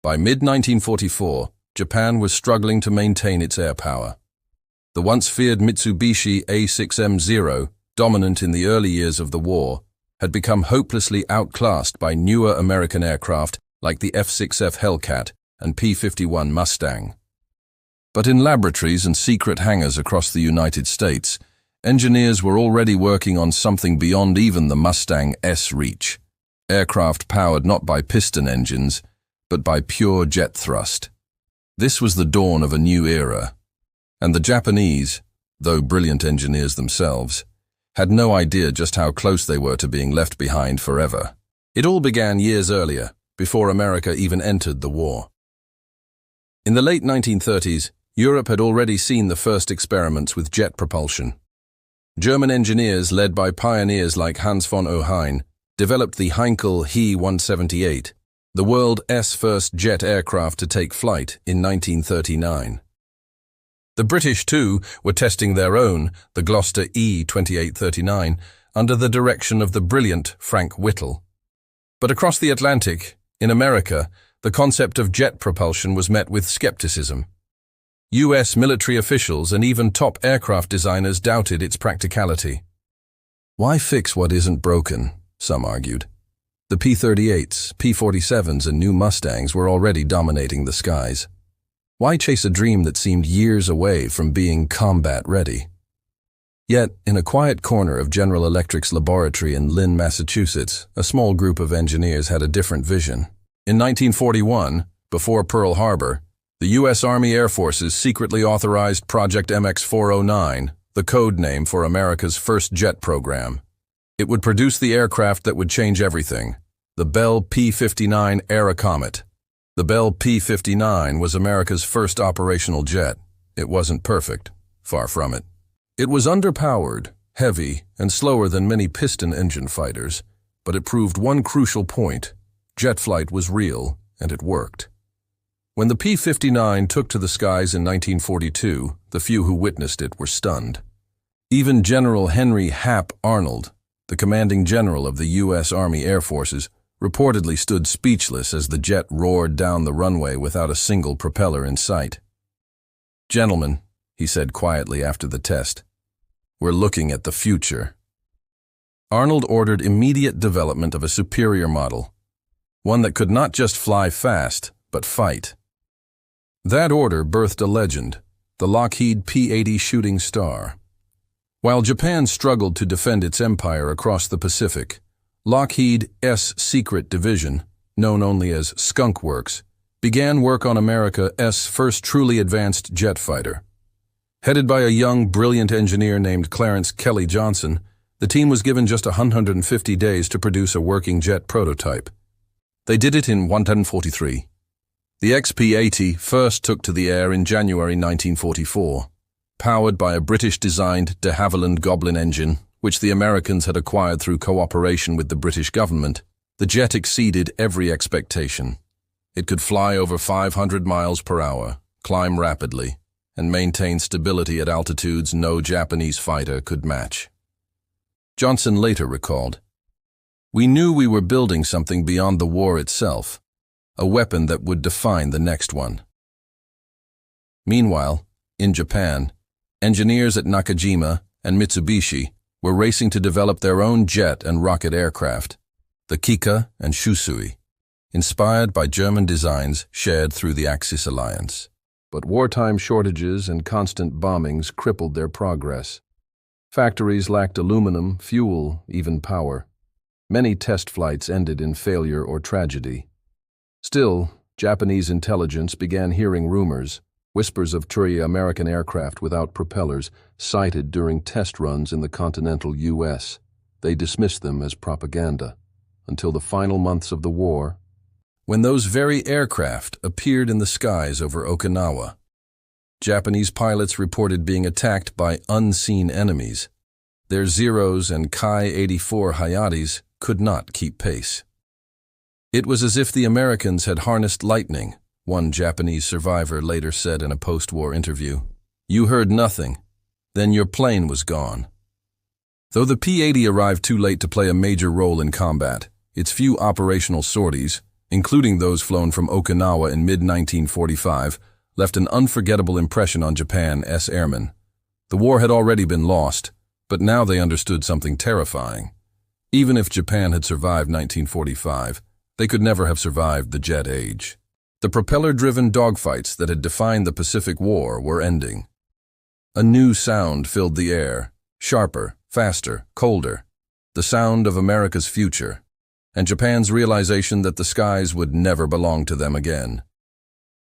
By mid-1944, Japan was struggling to maintain its air power. The once feared Mitsubishi A6M0, dominant in the early years of the war, had become hopelessly outclassed by newer American aircraft like the F-6F Hellcat and P-51 Mustang. But in laboratories and secret hangars across the United States, engineers were already working on something beyond even the Mustang's reach. Aircraft powered not by piston engines, but by pure jet thrust. This was the dawn of a new era, and the Japanese, though brilliant engineers themselves, had no idea just how close they were to being left behind forever. It all began years earlier, before America even entered the war. In the late 1930s, Europe had already seen the first experiments with jet propulsion. German engineers, led by pioneers like Hans von Ohain, developed the Heinkel He-178, the world's first jet aircraft to take flight in 1939. The British, too, were testing their own, the Gloster E-2839, under the direction of the brilliant Frank Whittle. But across the Atlantic, in America, the concept of jet propulsion was met with skepticism. U.S. military officials and even top aircraft designers doubted its practicality. Why fix what isn't broken, some argued. The P-38s, P-47s, and new Mustangs were already dominating the skies. Why chase a dream that seemed years away from being combat-ready? Yet, in a quiet corner of General Electric's laboratory in Lynn, Massachusetts, a small group of engineers had a different vision. In 1941, before Pearl Harbor, the U.S. Army Air Forces secretly authorized Project MX-409, the code name for America's first jet program. It would produce the aircraft that would change everything, the Bell P-59 Airacomet. The Bell P-59 was America's first operational jet. It wasn't perfect, far from it. It was underpowered, heavy, and slower than many piston engine fighters, but it proved one crucial point: jet flight was real, and it worked. When the P-59 took to the skies in 1942, the few who witnessed it were stunned. Even General Henry Hap Arnold, the commanding general of the U.S. Army Air Forces, reportedly stood speechless as the jet roared down the runway without a single propeller in sight. "Gentlemen," he said quietly after the test, "we're looking at the future." Arnold ordered immediate development of a superior model, one that could not just fly fast, but fight. That order birthed a legend, the Lockheed P-80 Shooting Star. While Japan struggled to defend its empire across the Pacific, Lockheed's secret division, known only as Skunk Works, began work on America's first truly advanced jet fighter. Headed by a young, brilliant engineer named Clarence Kelly Johnson, the team was given just 150 days to produce a working jet prototype. They did it in 1943. The XP-80 first took to the air in January 1944. Powered by a British-designed de Havilland Goblin engine, which the Americans had acquired through cooperation with the British government, the jet exceeded every expectation. It could fly over 500 miles per hour, climb rapidly, and maintain stability at altitudes no Japanese fighter could match. Johnson later recalled, "We knew we were building something beyond the war itself, a weapon that would define the next one." Meanwhile, in Japan, engineers at Nakajima and Mitsubishi were racing to develop their own jet and rocket aircraft, the Kikka and Shusui, inspired by German designs shared through the Axis alliance. But wartime shortages and constant bombings crippled their progress. Factories lacked aluminum, fuel, even power. Many test flights ended in failure or tragedy. Still, Japanese intelligence began hearing rumors, whispers of American aircraft without propellers sighted during test runs in the continental U.S. They dismissed them as propaganda, until the final months of the war, when those very aircraft appeared in the skies over Okinawa. Japanese pilots reported being attacked by unseen enemies. Their Zeros and Ki-84 Hayates could not keep pace. It was as if the Americans had harnessed lightning, one Japanese survivor later said in a post-war interview. "You heard nothing. Then your plane was gone." Though the P-80 arrived too late to play a major role in combat, its few operational sorties, including those flown from Okinawa in mid-1945, left an unforgettable impression on Japan's airmen. The war had already been lost, but now they understood something terrifying. Even if Japan had survived 1945, they could never have survived the jet age. The propeller-driven dogfights that had defined the Pacific War were ending. A new sound filled the air, sharper, faster, colder, the sound of America's future, and Japan's realization that the skies would never belong to them again.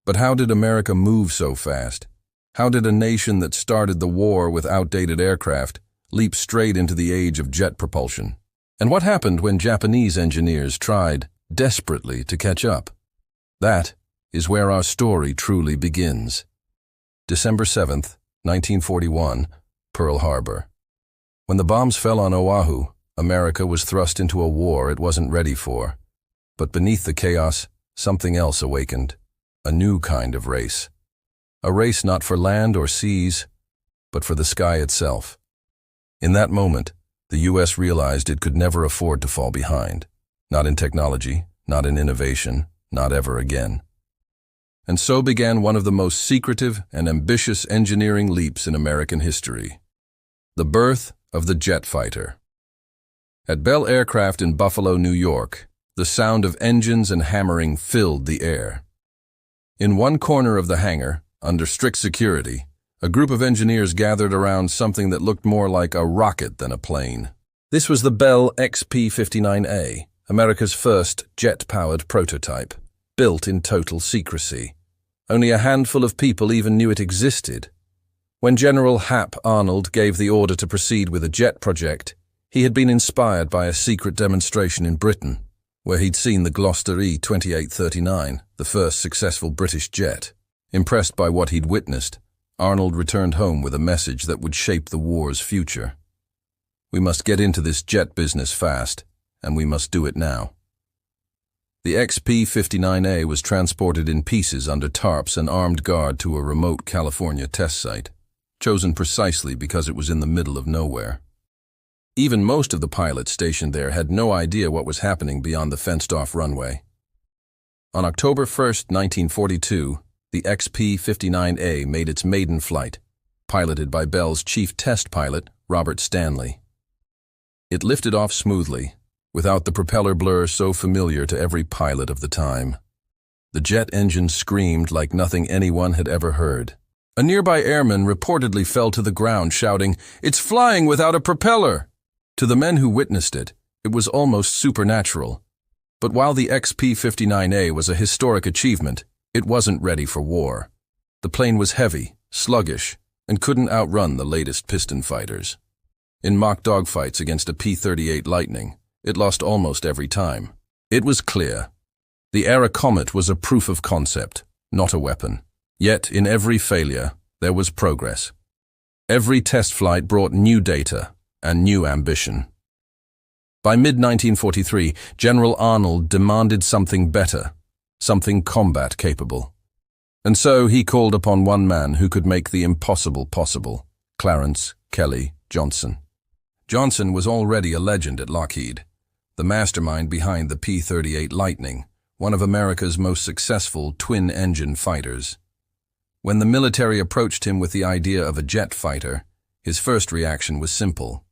But how did America move so fast? How did a nation that started the war with outdated aircraft leap straight into the age of jet propulsion? And what happened when Japanese engineers tried, desperately, to catch up? That is where our story truly begins. December 7th, 1941, Pearl Harbor. When the bombs fell on Oahu, America was thrust into a war it wasn't ready for. But beneath the chaos, something else awakened. A new kind of race. A race not for land or seas, but for the sky itself. In that moment, the U.S. realized it could never afford to fall behind. Not in technology, not in innovation, not ever again. And so began one of the most secretive and ambitious engineering leaps in American history. The birth of the jet fighter. At Bell Aircraft in Buffalo, New York, the sound of engines and hammering filled the air. In one corner of the hangar, under strict security, a group of engineers gathered around something that looked more like a rocket than a plane. This was the Bell P-59 America's first jet-powered prototype, built in total secrecy. Only a handful of people even knew it existed. When General Hap Arnold gave the order to proceed with a jet project, he had been inspired by a secret demonstration in Britain, where he'd seen the Gloster E-2839, the first successful British jet. Impressed by what he'd witnessed, Arnold returned home with a message that would shape the war's future. We must get into this jet business fast, and we must do it now. The P-59 was transported in pieces under tarps and armed guard to a remote California test site, chosen precisely because it was in the middle of nowhere. Even most of the pilots stationed there had no idea what was happening beyond the fenced-off runway. On October 1st, 1942, the P-59 made its maiden flight, piloted by Bell's chief test pilot, Robert Stanley. It lifted off smoothly, without the propeller blur so familiar to every pilot of the time. The jet engine screamed like nothing anyone had ever heard. A nearby airman reportedly fell to the ground shouting, "It's flying without a propeller!" To the men who witnessed it, it was almost supernatural. But while the P-59 was a historic achievement, it wasn't ready for war. The plane was heavy, sluggish, and couldn't outrun the latest piston fighters. In mock dogfights against a P-38 Lightning, it lost almost every time. It was clear. The Airacomet was a proof of concept, not a weapon. Yet, in every failure, there was progress. Every test flight brought new data and new ambition. By mid-1943, General Arnold demanded something better, something combat-capable. And so he called upon one man who could make the impossible possible, Clarence Kelly Johnson. Johnson was already a legend at Lockheed, the mastermind behind the P-38 Lightning, one of America's most successful twin-engine fighters. When the military approached him with the idea of a jet fighter, his first reaction was simple.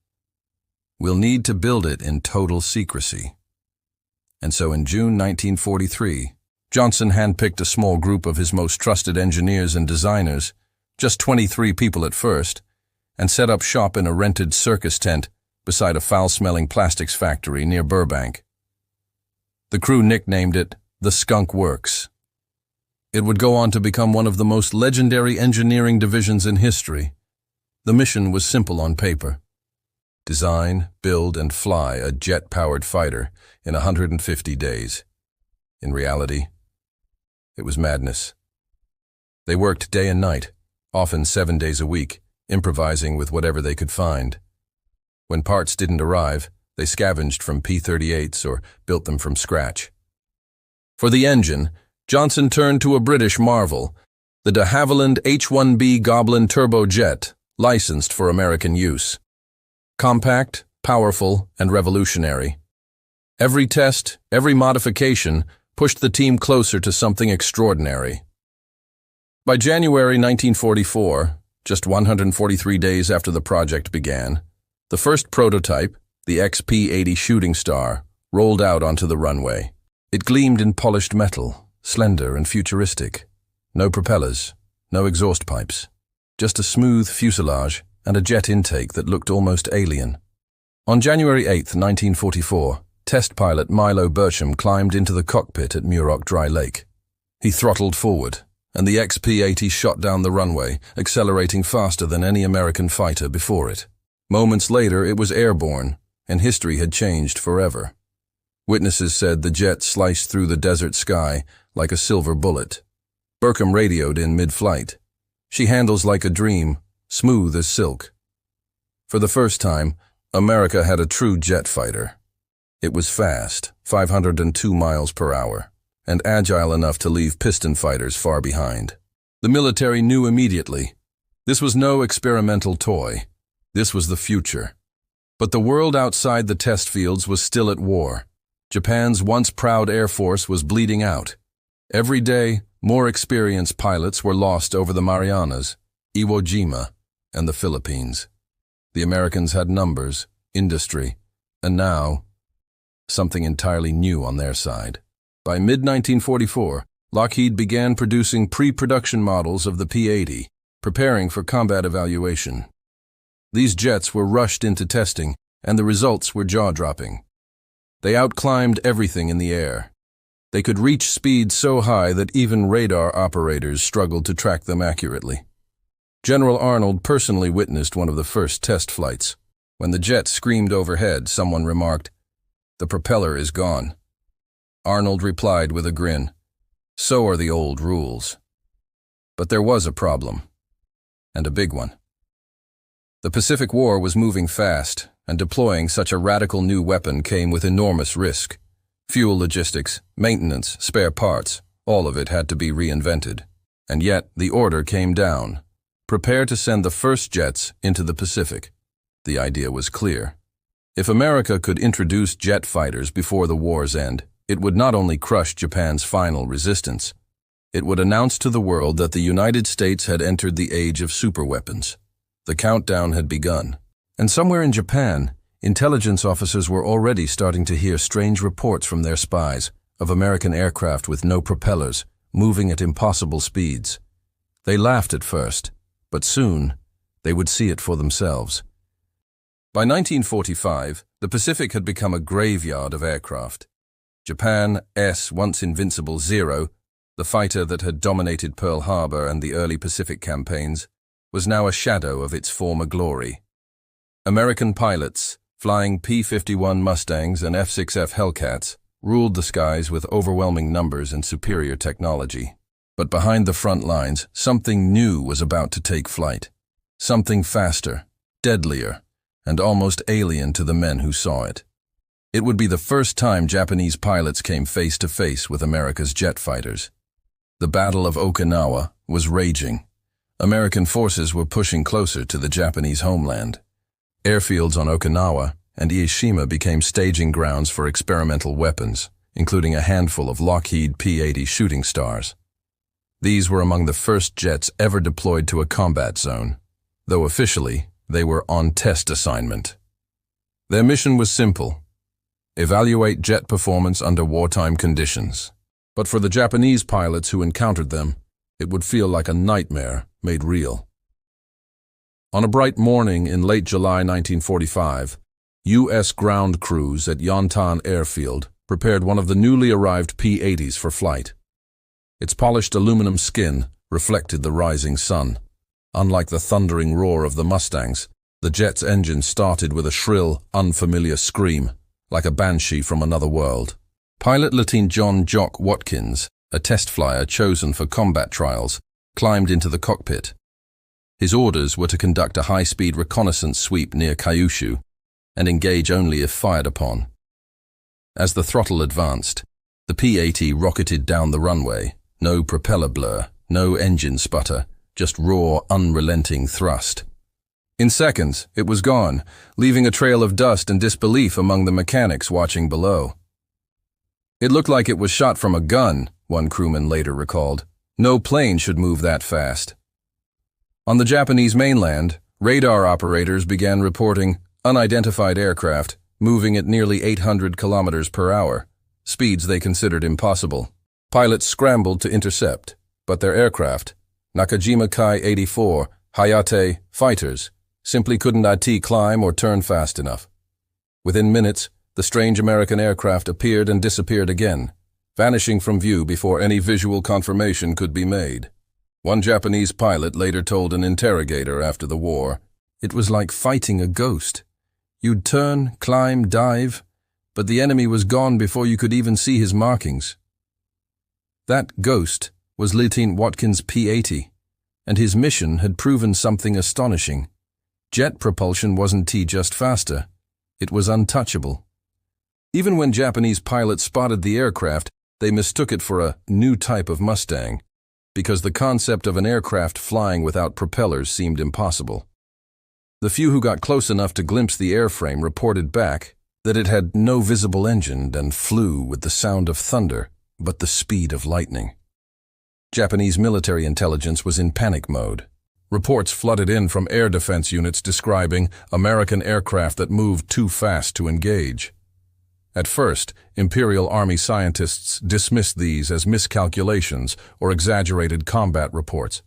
We'll need to build it in total secrecy. And so in June 1943, Johnson handpicked a small group of his most trusted engineers and designers, just 23 people at first, and set up shop in a rented circus tent beside a foul-smelling plastics factory near Burbank. The crew nicknamed it the Skunk Works. It would go on to become one of the most legendary engineering divisions in history. The mission was simple on paper. Design, build, and fly a jet-powered fighter in 150 days. In reality, it was madness. They worked day and night, often 7 days a week, improvising with whatever they could find. When parts didn't arrive, they scavenged from P-38s or built them from scratch. For the engine, Johnson turned to a British marvel, the de Havilland H-1B Goblin turbojet, licensed for American use. Compact, powerful, and revolutionary. Every test, every modification pushed the team closer to something extraordinary. By January 1944, just 143 days after the project began, the first prototype, the P-80 Shooting Star, rolled out onto the runway. It gleamed in polished metal, slender and futuristic. No propellers, no exhaust pipes, just a smooth fuselage and a jet intake that looked almost alien. On January 8, 1944, test pilot Milo Burcham climbed into the cockpit at Muroc Dry Lake. He throttled forward, and the P-80 shot down the runway, accelerating faster than any American fighter before it. Moments later, it was airborne, and history had changed forever. Witnesses said the jet sliced through the desert sky like a silver bullet. Burcham radioed in mid-flight. "She handles like a dream, smooth as silk." For the first time, America had a true jet fighter. It was fast, 502 miles per hour, and agile enough to leave piston fighters far behind. The military knew immediately. This was no experimental toy. This was the future. But the world outside the test fields was still at war. Japan's once proud Air Force was bleeding out. Every day, more experienced pilots were lost over the Marianas, Iwo Jima, and the Philippines. The Americans had numbers, industry, and now, something entirely new on their side. By mid-1944, Lockheed began producing pre-production models of the P-80, preparing for combat evaluation. These jets were rushed into testing, and the results were jaw-dropping. They outclimbed everything in the air. They could reach speeds so high that even radar operators struggled to track them accurately. General Arnold personally witnessed one of the first test flights. When the jet screamed overhead, someone remarked, "The propeller is gone." Arnold replied with a grin, "So are the old rules." But there was a problem, and a big one. The Pacific War was moving fast, and deploying such a radical new weapon came with enormous risk. Fuel logistics, maintenance, spare parts, all of it had to be reinvented. And yet, the order came down. Prepare to send the first jets into the Pacific. The idea was clear. If America could introduce jet fighters before the war's end, it would not only crush Japan's final resistance, it would announce to the world that the United States had entered the age of superweapons. The countdown had begun. And somewhere in Japan, intelligence officers were already starting to hear strange reports from their spies of American aircraft with no propellers, moving at impossible speeds. They laughed at first, but soon they would see it for themselves. By 1945, the Pacific had become a graveyard of aircraft. Japan's once invincible Zero, the fighter that had dominated Pearl Harbor and the early Pacific campaigns, was now a shadow of its former glory. American pilots, flying P-51 Mustangs and F-6F Hellcats, ruled the skies with overwhelming numbers and superior technology. But behind the front lines, something new was about to take flight. Something faster, deadlier, and almost alien to the men who saw it. It would be the first time Japanese pilots came face to face with America's jet fighters. The Battle of Okinawa was raging. American forces were pushing closer to the Japanese homeland. Airfields on Okinawa and Iwo became staging grounds for experimental weapons, including a handful of Lockheed P-80 Shooting Stars. These were among the first jets ever deployed to a combat zone, though officially they were on test assignment. Their mission was simple: evaluate jet performance under wartime conditions. But for the Japanese pilots who encountered them, it would feel like a nightmare made real. On a bright morning in late July 1945, U.S. ground crews at Yontan Airfield prepared one of the newly arrived P-80s for flight. Its polished aluminum skin reflected the rising sun. Unlike the thundering roar of the Mustangs, the jet's engine started with a shrill, unfamiliar scream, like a banshee from another world. Pilot Lieutenant John "Jock" Watkins, a test flyer chosen for combat trials, climbed into the cockpit. His orders were to conduct a high-speed reconnaissance sweep near Kyushu and engage only if fired upon. As the throttle advanced, the P-80 rocketed down the runway. No propeller blur, no engine sputter, just raw, unrelenting thrust. In seconds, it was gone, leaving a trail of dust and disbelief among the mechanics watching below. It looked like it was shot from a gun, one crewman later recalled. No plane should move that fast. On the Japanese mainland, radar operators began reporting unidentified aircraft moving at nearly 800 kilometers per hour, speeds they considered impossible. Pilots scrambled to intercept, but their aircraft, Nakajima Ki-84 Hayate fighters, simply couldn't climb or turn fast enough. Within minutes, the strange American aircraft appeared and disappeared again, vanishing from view before any visual confirmation could be made. One Japanese pilot later told an interrogator after the war, "It was like fighting a ghost. You'd turn, climb, dive, but the enemy was gone before you could even see his markings." That ghost was Lieutenant Watkins P-80, and his mission had proven something astonishing. Jet propulsion wasn't just faster, it was untouchable. Even when Japanese pilots spotted the aircraft, they mistook it for a new type of Mustang, because the concept of an aircraft flying without propellers seemed impossible. The few who got close enough to glimpse the airframe reported back that it had no visible engine and flew with the sound of thunder, but the speed of lightning. Japanese military intelligence was in panic mode. Reports flooded in from air defense units describing American aircraft that moved too fast to engage. At first, Imperial Army scientists dismissed these as miscalculations or exaggerated combat reports.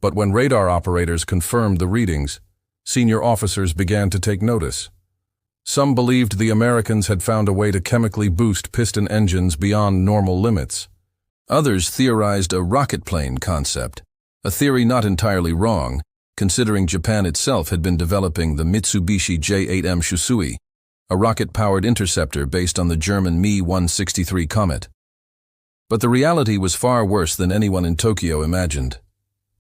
But when radar operators confirmed the readings, senior officers began to take notice. Some believed the Americans had found a way to chemically boost piston engines beyond normal limits. Others theorized a rocket plane concept, a theory not entirely wrong, considering Japan itself had been developing the Mitsubishi J-8M Shusui, a rocket-powered interceptor based on the German Me-163 Comet. But the reality was far worse than anyone in Tokyo imagined.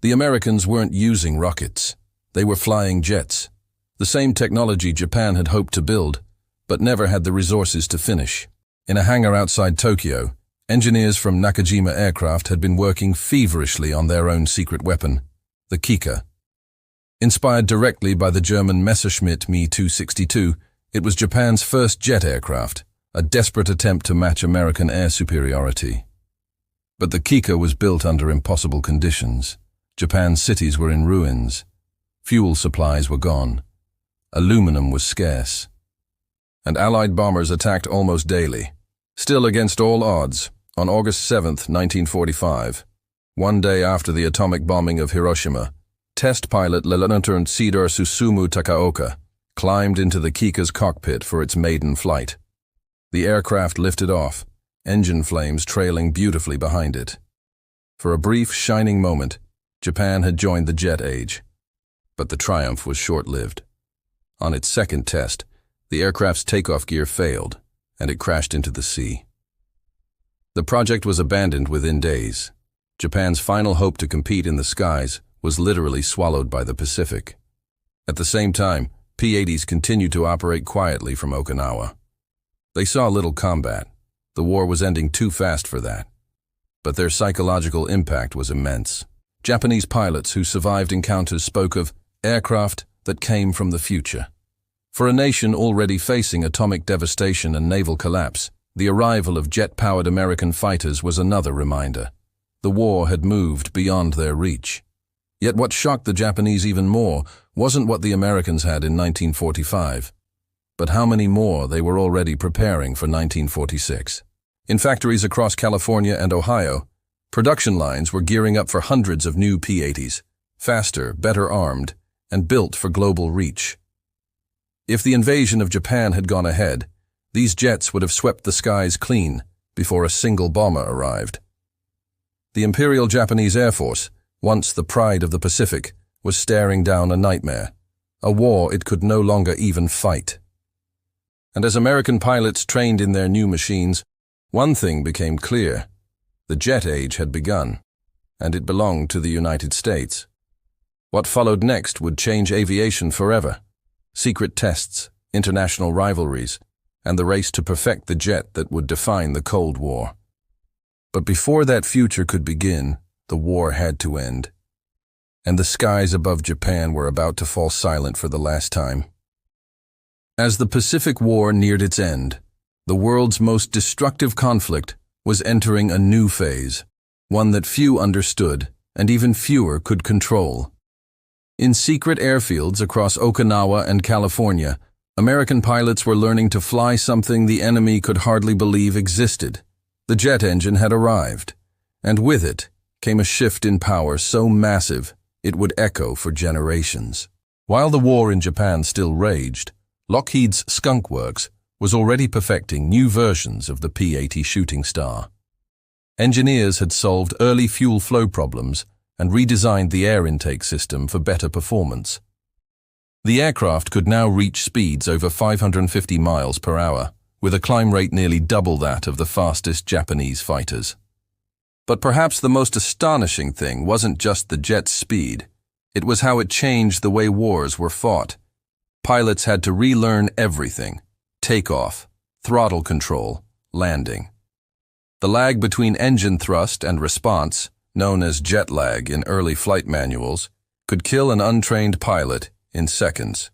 The Americans weren't using rockets. They were flying jets, the same technology Japan had hoped to build, but never had the resources to finish. In a hangar outside Tokyo, engineers from Nakajima Aircraft had been working feverishly on their own secret weapon, the Kika. Inspired directly by the German Messerschmitt Me-262, it was Japan's first jet aircraft, a desperate attempt to match American air superiority. But the Kika was built under impossible conditions. Japan's cities were in ruins. Fuel supplies were gone. Aluminum was scarce. And Allied bombers attacked almost daily. Still against all odds, on August 7, 1945, one day after the atomic bombing of Hiroshima, test pilot Lieutenant Cedar Susumu Takaoka climbed into the Kika's cockpit for its maiden flight. The aircraft lifted off, engine flames trailing beautifully behind it. For a brief, shining moment, Japan had joined the jet age. But the triumph was short-lived. On its second test, the aircraft's takeoff gear failed, and it crashed into the sea. The project was abandoned within days. Japan's final hope to compete in the skies was literally swallowed by the Pacific. At the same time, P-80s continued to operate quietly from Okinawa. They saw little combat. The war was ending too fast for that. But their psychological impact was immense. Japanese pilots who survived encounters spoke of aircraft that came from the future. For a nation already facing atomic devastation and naval collapse, the arrival of jet-powered American fighters was another reminder. The war had moved beyond their reach. Yet what shocked the Japanese even more wasn't what the Americans had in 1945, but how many more they were already preparing for 1946. In factories across California and Ohio, production lines were gearing up for hundreds of new P-80s, faster, better armed, and built for global reach. If the invasion of Japan had gone ahead, these jets would have swept the skies clean before a single bomber arrived. The Imperial Japanese Air Force, once the pride of the Pacific, was staring down a nightmare, a war it could no longer even fight. And as American pilots trained in their new machines, one thing became clear. The jet age had begun, and it belonged to the United States. What followed next would change aviation forever. Secret tests, international rivalries, and the race to perfect the jet that would define the Cold War. But before that future could begin, the war had to end. And the skies above Japan were about to fall silent for the last time. As the Pacific War neared its end, The world's most destructive conflict was entering a new phase, one that few understood and even fewer could control. In secret airfields across Okinawa and California, American pilots were learning to fly something the enemy could hardly believe existed. The jet engine had arrived, and with it came a shift in power so massive it would echo for generations. While the war in Japan still raged, Lockheed's Skunk Works was already perfecting new versions of the P-80 Shooting Star. Engineers had solved early fuel flow problems and redesigned the air intake system for better performance. The aircraft could now reach speeds over 550 miles per hour, with a climb rate nearly double that of the fastest Japanese fighters. But perhaps the most astonishing thing wasn't just the jet's speed. It was how it changed the way wars were fought. Pilots had to relearn everything: takeoff, throttle control, landing. The lag between engine thrust and response, known as jet lag in early flight manuals, could kill an untrained pilot in seconds.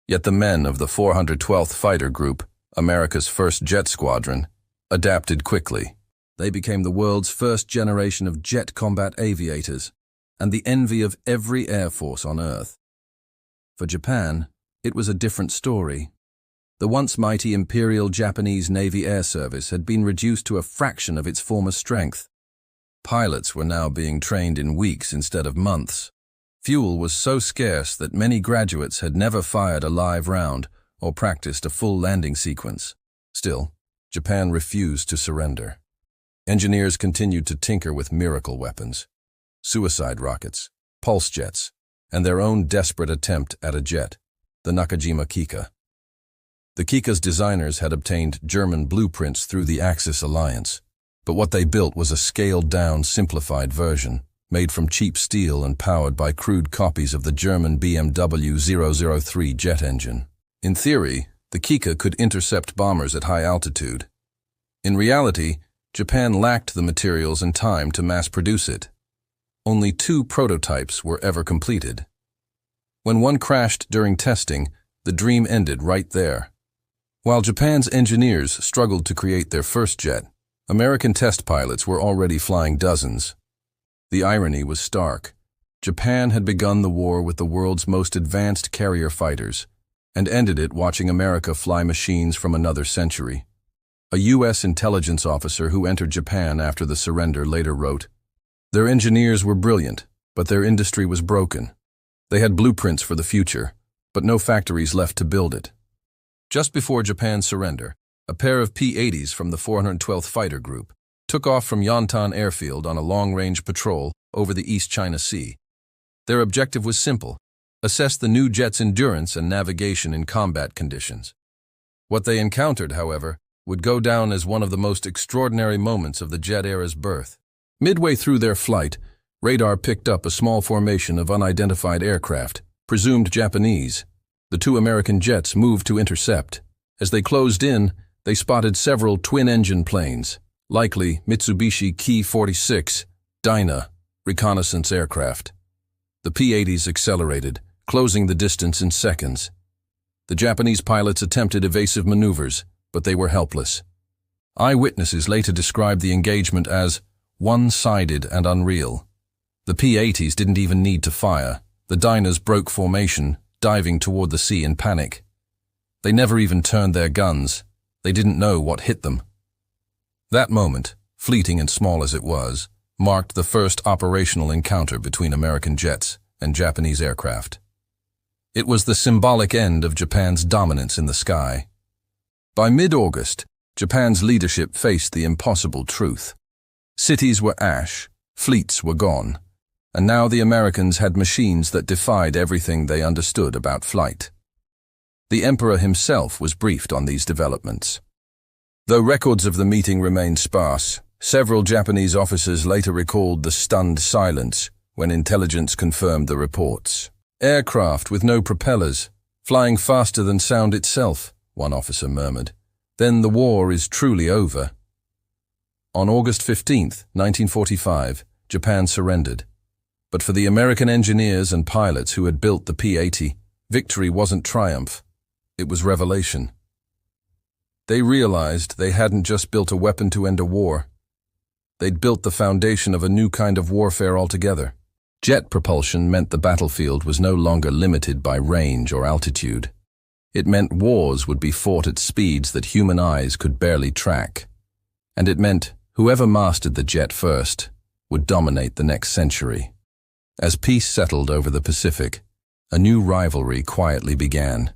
Yet the men of the 412th Fighter Group, America's first jet squadron, adapted quickly. They became the world's first generation of jet combat aviators, and the envy of every air force on Earth. For Japan, it was a different story. The once mighty Imperial Japanese Navy Air Service had been reduced to a fraction of its former strength. Pilots were now being trained in weeks instead of months. Fuel was so scarce that many graduates had never fired a live round or practiced a full landing sequence. Still, Japan refused to surrender. Engineers continued to tinker with miracle weapons, suicide rockets, pulse jets, and their own desperate attempt at a jet, the Nakajima Kika. The Kika's designers had obtained German blueprints through the Axis alliance, but what they built was a scaled-down, simplified version, made from cheap steel and powered by crude copies of the German BMW 003 jet engine. In theory, the Kika could intercept bombers at high altitude. In reality, Japan lacked the materials and time to mass-produce it. Only 2 prototypes were ever completed. When one crashed during testing, the dream ended right there. While Japan's engineers struggled to create their first jet, American test pilots were already flying dozens. The irony was stark. Japan had begun the war with the world's most advanced carrier fighters, and ended it watching America fly machines from another century. A U.S. intelligence officer who entered Japan after the surrender later wrote, "Their engineers were brilliant, but their industry was broken. They had blueprints for the future, but no factories left to build it." Just before Japan's surrender, a pair of P-80s from the 412th Fighter Group took off from Yantan Airfield on a long-range patrol over the East China Sea. Their objective was simple: assess the new jet's endurance and navigation in combat conditions. What they encountered, however, would go down as one of the most extraordinary moments of the jet era's birth. Midway through their flight, radar picked up a small formation of unidentified aircraft, presumed Japanese. The 2 American jets moved to intercept. As they closed in, they spotted several twin-engine planes, likely Mitsubishi Ki-46 Dyna reconnaissance aircraft. The P-80s accelerated, closing the distance in seconds. The Japanese pilots attempted evasive maneuvers, but they were helpless. Eyewitnesses later described the engagement as one-sided and unreal. The P-80s didn't even need to fire. The Dynas broke formation, diving toward the sea in panic. They never even turned their guns. They didn't know what hit them. That moment, fleeting and small as it was, marked the first operational encounter between American jets and Japanese aircraft. It was the symbolic end of Japan's dominance in the sky. By mid-August, Japan's leadership faced the impossible truth. Cities were ash, fleets were gone, and now the Americans had machines that defied everything they understood about flight. The Emperor himself was briefed on these developments. Though records of the meeting remained sparse, several Japanese officers later recalled the stunned silence when intelligence confirmed the reports. "Aircraft with no propellers, flying faster than sound itself," one officer murmured. "Then the war is truly over." On August 15, 1945, Japan surrendered. But for the American engineers and pilots who had built the P-80, victory wasn't triumph. It was revelation. They realized they hadn't just built a weapon to end a war. They'd built the foundation of a new kind of warfare altogether. Jet propulsion meant the battlefield was no longer limited by range or altitude. It meant wars would be fought at speeds that human eyes could barely track. And it meant whoever mastered the jet first would dominate the next century. As peace settled over the Pacific, a new rivalry quietly began.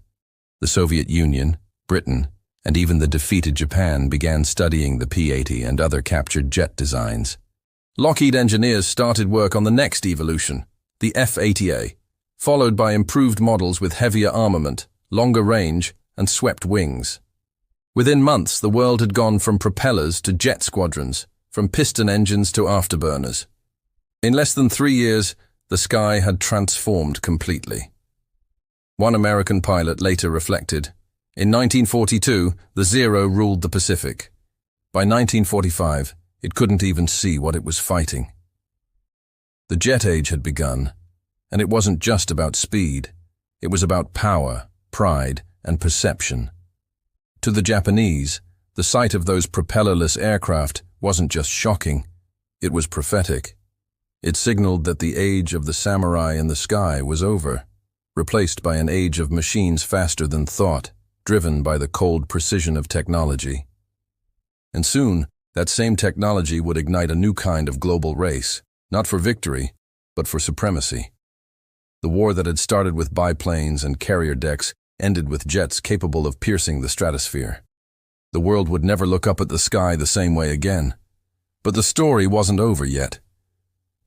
The Soviet Union, Britain, and even the defeated Japan began studying the P-80 and other captured jet designs. Lockheed engineers started work on the next evolution, the F-80A, followed by improved models with heavier armament, longer range, and swept wings. Within months, the world had gone from propellers to jet squadrons, from piston engines to afterburners. In less than 3 years, the sky had transformed completely. One American pilot later reflected, "In 1942, the Zero ruled the Pacific. By 1945, it couldn't even see what it was fighting." The jet age had begun, and it wasn't just about speed. It was about power, pride, and perception. To the Japanese, the sight of those propellerless aircraft wasn't just shocking, it was prophetic. It signaled that the age of the samurai in the sky was over, replaced by an age of machines faster than thought, driven by the cold precision of technology. And soon, that same technology would ignite a new kind of global race, not for victory, but for supremacy. The war that had started with biplanes and carrier decks ended with jets capable of piercing the stratosphere. The world would never look up at the sky the same way again. But the story wasn't over yet.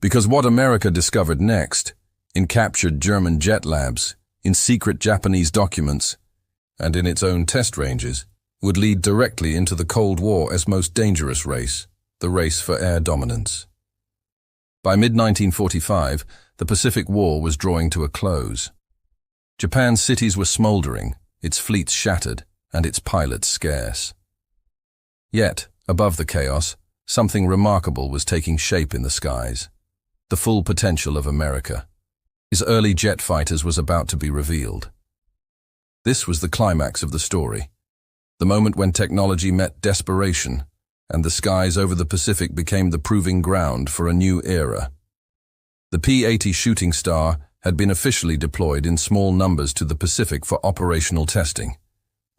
Because what America discovered next, in captured German jet labs, in secret Japanese documents, and in its own test ranges, would lead directly into the Cold War's most dangerous race, the race for air dominance. By mid-1945, the Pacific War was drawing to a close. Japan's cities were smoldering, its fleets shattered, and its pilots scarce. Yet, above the chaos, something remarkable was taking shape in the skies. The full potential of America. His early jet fighters was about to be revealed. This was the climax of the story. The moment when technology met desperation, and the skies over the Pacific became the proving ground for a new era. The P-80 Shooting Star had been officially deployed in small numbers to the Pacific for operational testing.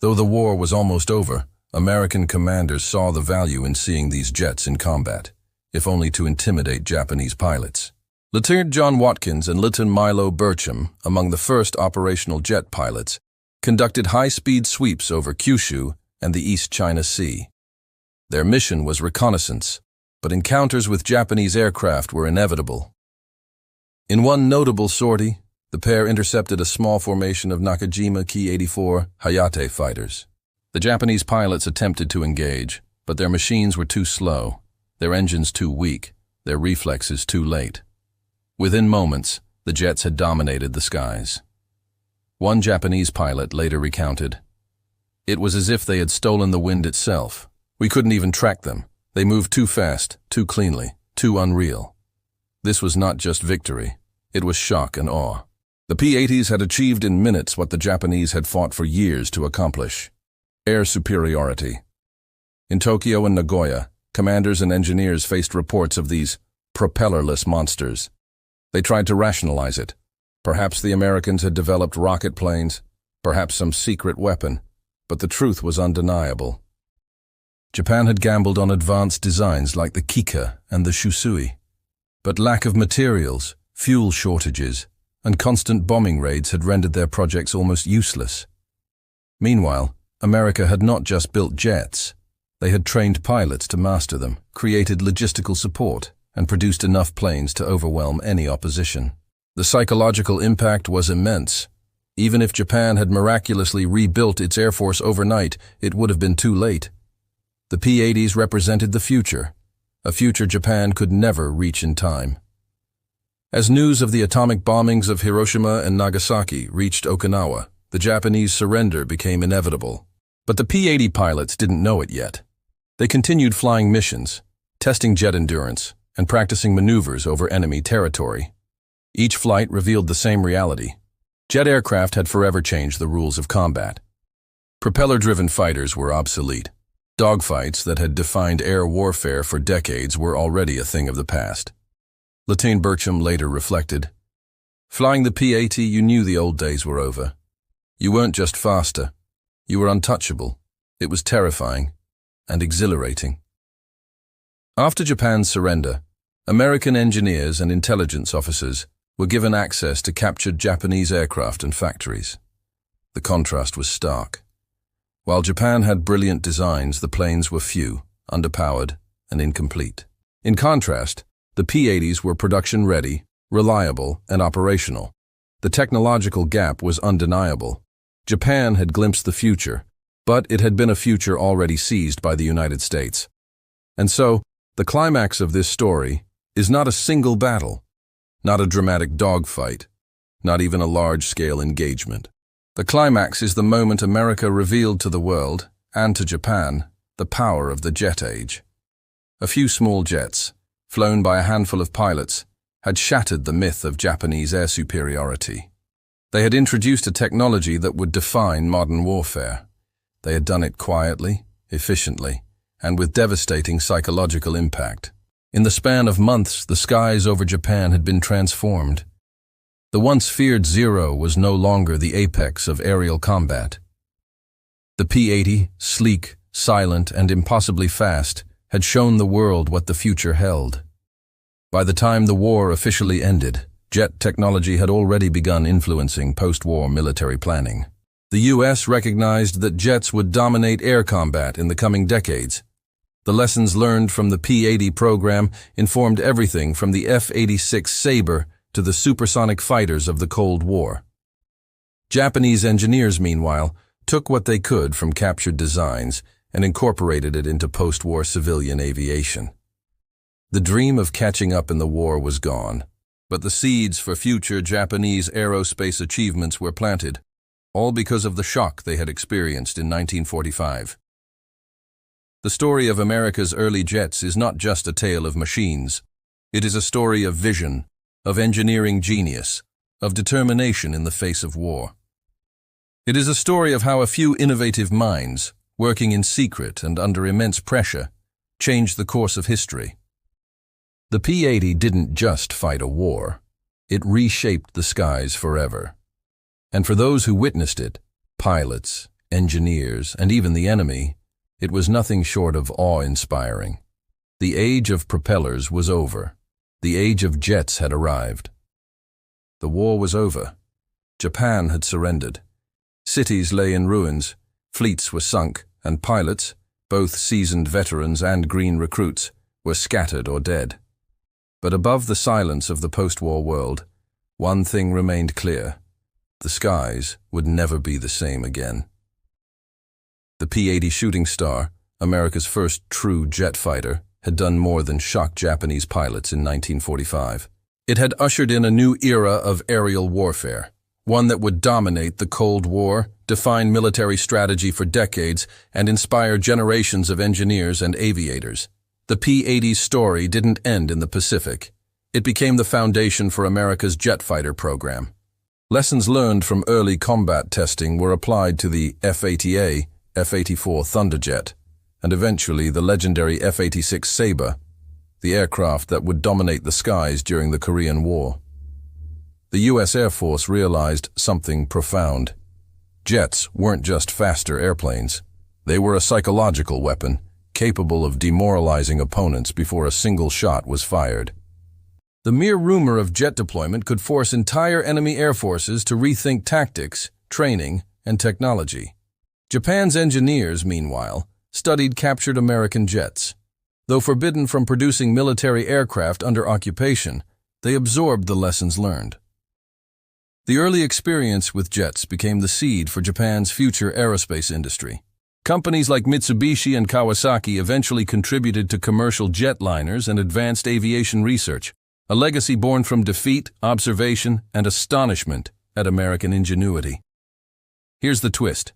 Though the war was almost over, American commanders saw the value in seeing these jets in combat, if only to intimidate Japanese pilots. Lieutenant John Watkins and Lieutenant Milo Burcham, among the first operational jet pilots, conducted high-speed sweeps over Kyushu and the East China Sea. Their mission was reconnaissance, but encounters with Japanese aircraft were inevitable. In one notable sortie, the pair intercepted a small formation of Nakajima Ki-84 Hayate fighters. The Japanese pilots attempted to engage, but their machines were too slow, their engines too weak, their reflexes too late. Within moments, the jets had dominated the skies. One Japanese pilot later recounted, "It was as if they had stolen the wind itself. We couldn't even track them. They moved too fast, too cleanly, too unreal." This was not just victory, it was shock and awe. The P-80s had achieved in minutes what the Japanese had fought for years to accomplish: air superiority. In Tokyo and Nagoya, commanders and engineers faced reports of these propellerless monsters. They tried to rationalize it. Perhaps the Americans had developed rocket planes, perhaps some secret weapon, but the truth was undeniable. Japan had gambled on advanced designs like the Kika and the Shusui. But lack of materials, fuel shortages, and constant bombing raids had rendered their projects almost useless. Meanwhile, America had not just built jets. They had trained pilots to master them, created logistical support, and produced enough planes to overwhelm any opposition. The psychological impact was immense. Even if Japan had miraculously rebuilt its air force overnight, it would have been too late. The P-80s represented the future, a future Japan could never reach in time. As news of the atomic bombings of Hiroshima and Nagasaki reached Okinawa, the Japanese surrender became inevitable. But the P-80 pilots didn't know it yet. They continued flying missions, testing jet endurance, and practicing maneuvers over enemy territory. Each flight revealed the same reality. Jet aircraft had forever changed the rules of combat. Propeller-driven fighters were obsolete. Dogfights that had defined air warfare for decades were already a thing of the past. Lieutenant Burcham later reflected, "Flying the P-80, you knew the old days were over. You weren't just faster. You were untouchable. It was terrifying and exhilarating." After Japan's surrender, American engineers and intelligence officers were given access to captured Japanese aircraft and factories. The contrast was stark. While Japan had brilliant designs, the planes were few, underpowered, and incomplete. In contrast, the P-80s were production-ready, reliable, and operational. The technological gap was undeniable. Japan had glimpsed the future, but it had been a future already seized by the United States. And so, the climax of this story is not a single battle, not a dramatic dogfight, not even a large-scale engagement. The climax is the moment America revealed to the world, and to Japan, the power of the jet age. A few small jets, flown by a handful of pilots, had shattered the myth of Japanese air superiority. They had introduced a technology that would define modern warfare. They had done it quietly, efficiently, and with devastating psychological impact. In the span of months, the skies over Japan had been transformed. The once feared Zero was no longer the apex of aerial combat. The P-80, sleek, silent, and impossibly fast, had shown the world what the future held. By the time the war officially ended, jet technology had already begun influencing post-war military planning. The U.S. recognized that jets would dominate air combat in the coming decades. The lessons learned from the P-80 program informed everything from the F-86 Sabre to the supersonic fighters of the Cold War. Japanese engineers, meanwhile, took what they could from captured designs and incorporated it into post-war civilian aviation. The dream of catching up in the war was gone, but the seeds for future Japanese aerospace achievements were planted, all because of the shock they had experienced in 1945. The story of America's early jets is not just a tale of machines. It is a story of vision, of engineering genius, of determination in the face of war. It is a story of how a few innovative minds, working in secret and under immense pressure, changed the course of history. The P-80 didn't just fight a war. It reshaped the skies forever. And for those who witnessed it, pilots, engineers, and even the enemy, it was nothing short of awe-inspiring. The age of propellers was over. The age of jets had arrived. The war was over. Japan had surrendered. Cities lay in ruins, fleets were sunk, and pilots, both seasoned veterans and green recruits, were scattered or dead. But above the silence of the post-war world, one thing remained clear: the skies would never be the same again. The P-80 Shooting Star, America's first true jet fighter, had done more than shock Japanese pilots in 1945. It had ushered in a new era of aerial warfare, one that would dominate the Cold War, define military strategy for decades, and inspire generations of engineers and aviators. The P-80's story didn't end in the Pacific. It became the foundation for America's jet fighter program. Lessons learned from early combat testing were applied to the F-80A, F-84 Thunderjet, and eventually the legendary F-86 Sabre, the aircraft that would dominate the skies during the Korean War. The U.S. Air Force realized something profound. Jets weren't just faster airplanes. They were a psychological weapon, capable of demoralizing opponents before a single shot was fired. The mere rumor of jet deployment could force entire enemy air forces to rethink tactics, training, and technology. Japan's engineers, meanwhile, studied captured American jets. Though forbidden from producing military aircraft under occupation, they absorbed the lessons learned. The early experience with jets became the seed for Japan's future aerospace industry. Companies like Mitsubishi and Kawasaki eventually contributed to commercial jetliners and advanced aviation research, a legacy born from defeat, observation, and astonishment at American ingenuity. Here's the twist.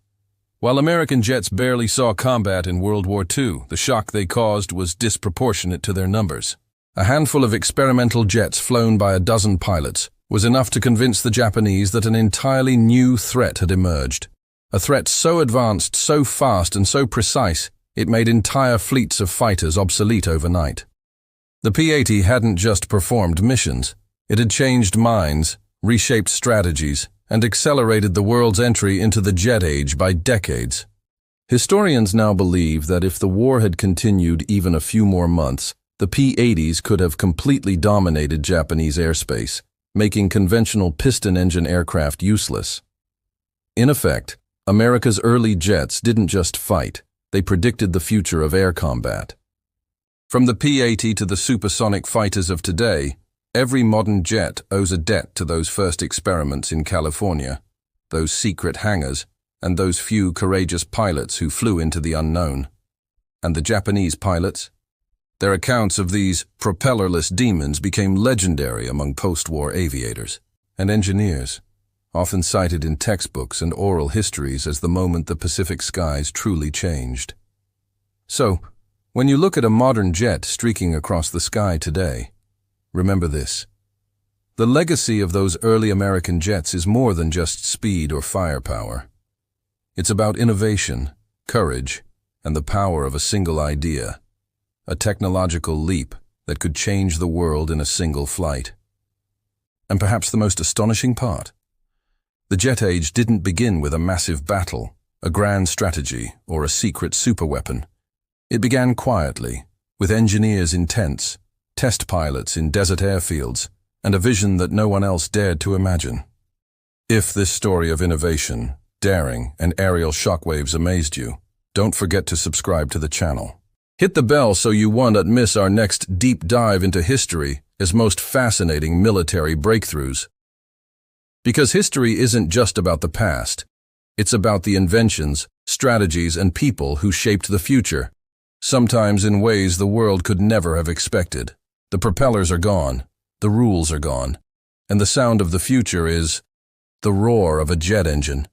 While American jets barely saw combat in World War II, the shock they caused was disproportionate to their numbers. A handful of experimental jets flown by a dozen pilots was enough to convince the Japanese that an entirely new threat had emerged. a threat so advanced, so fast, and so precise, it made entire fleets of fighters obsolete overnight. The P-80 hadn't just performed missions. It had changed minds, reshaped strategies, and accelerated the world's entry into the jet age by decades. Historians now believe that if the war had continued even a few more months, the P-80s could have completely dominated Japanese airspace, making conventional piston-engine aircraft useless. In effect, America's early jets didn't just fight, they predicted the future of air combat. From the P-80 to the supersonic fighters of today, every modern jet owes a debt to those first experiments in California, those secret hangars, and those few courageous pilots who flew into the unknown. And the Japanese pilots? Their accounts of these propellerless demons became legendary among post-war aviators and engineers, often cited in textbooks and oral histories as the moment the Pacific skies truly changed. So, when you look at a modern jet streaking across the sky today, remember this. The legacy of those early American jets is more than just speed or firepower. It's about innovation, courage, and the power of a single idea, a technological leap that could change the world in a single flight. And perhaps the most astonishing part, the jet age didn't begin with a massive battle, a grand strategy, or a secret superweapon. It began quietly, with engineers in tents, test pilots in desert airfields, and a vision that no one else dared to imagine. If this story of innovation, daring, and aerial shockwaves amazed you, don't forget to subscribe to the channel. Hit the bell so you won't miss our next deep dive into history's most fascinating military breakthroughs. Because history isn't just about the past. It's about the inventions, strategies, and people who shaped the future, sometimes in ways the world could never have expected. The propellers are gone, the rules are gone, and the sound of the future is the roar of a jet engine.